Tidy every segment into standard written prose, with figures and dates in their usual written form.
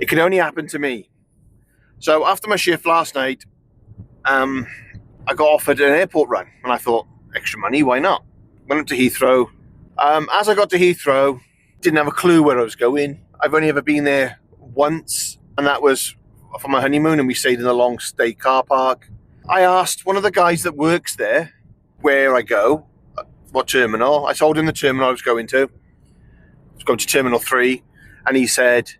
It could only happen to me. So after my shift last night, I got offered an airport run, and I thought, extra money, why not? Went up to Heathrow. As I got to Heathrow, didn't have a clue where I was going. I've only ever been there once, and that was for my honeymoon, and we stayed in a long stay car park. I asked one of the guys that works there where I go, what terminal. I told him the terminal I was going to. I was going to Terminal 3, and he said,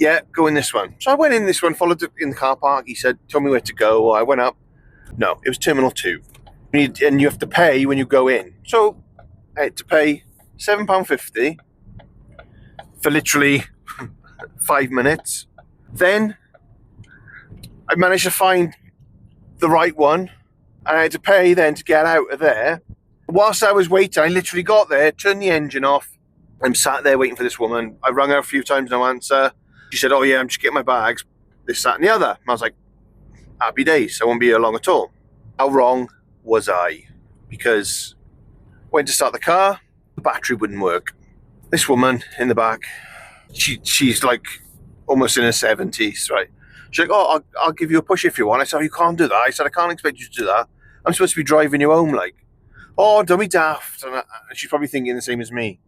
yeah, go in this one. So I went in this one, followed it in the car park. He said, tell me where to go. I went up. No, it was Terminal 2. And you have to pay when you go in. So I had to pay £7.50 for literally 5 minutes. Then I managed to find the right one, and I had to pay then to get out of there. Whilst I was waiting, I literally got there, turned the engine off. I'm sat there waiting for this woman. I rang her a few times, no answer. She said, oh yeah, I'm just getting my bags, this, that and the other. And I was like, happy days, I won't be here long at all. How wrong was I? Because went to start the car, the battery wouldn't work. This woman in the back, she's like almost in her 70s, right? She's like, oh, I'll give you a push if you want. I said, oh, you can't do that. I said, I can't expect you to do that. I'm supposed to be driving you home, like. Oh, don't be daft. And she's probably thinking the same as me.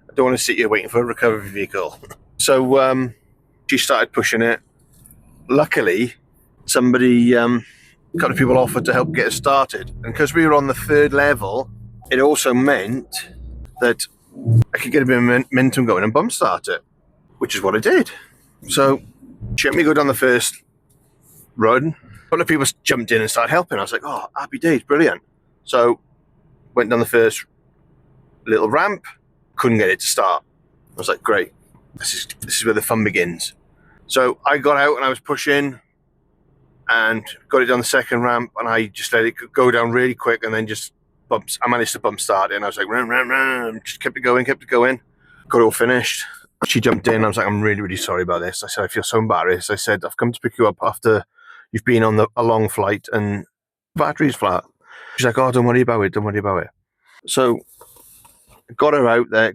I don't want to sit here waiting for a recovery vehicle. So she started pushing it. Luckily, somebody, a couple of people offered to help get us started. And because we were on the 3rd level, it also meant that I could get a bit of momentum going and bump start it, which is what I did. So she let me go down the first run. A couple of people jumped in and started helping. I was like, oh, happy days, brilliant. So went down the first little ramp, couldn't get it to start. I was like, great, this is where the fun begins. So I got out and I was pushing and got it down the second ramp, and I just let it go down really quick, and then just bumps. I managed to bump start it, and I was like, ram, just kept it going. Got it all finished. She jumped in. I was like, I'm really, really sorry about this. I said, I feel so embarrassed. I said, I've come to pick you up after you've been on a long flight and the battery's flat. She's like, oh, don't worry about it. So got her out there,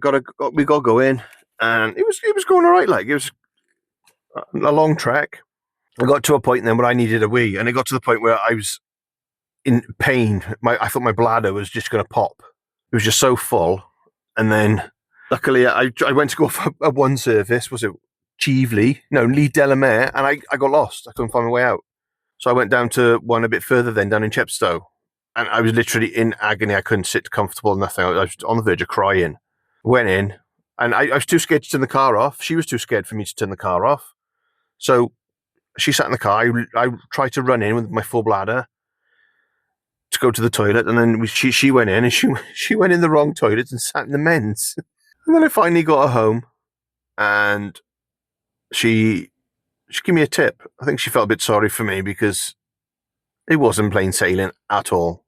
we got going, and it was going all right. Like, it was a long trek. I got to a point then where I needed a wee, and it got to the point where I was in pain. I thought my bladder was just going to pop. It was just so full. And then luckily I went to go for a one service. Was it Cheveley? No, Lee Delamere, and I got lost. I couldn't find my way out. So I went down to one a bit further then, down in Chepstow. And I was literally in agony. I couldn't sit comfortable, nothing. I was on the verge of crying. Went in, and I was too scared to turn the car off. She was too scared for me to turn the car off. So she sat in the car. I tried to run in with my full bladder to go to the toilet, and then she went in, and she went in the wrong toilet and sat in the men's. And then I finally got her home, and she gave me a tip. I think she felt a bit sorry for me because it wasn't plain sailing at all.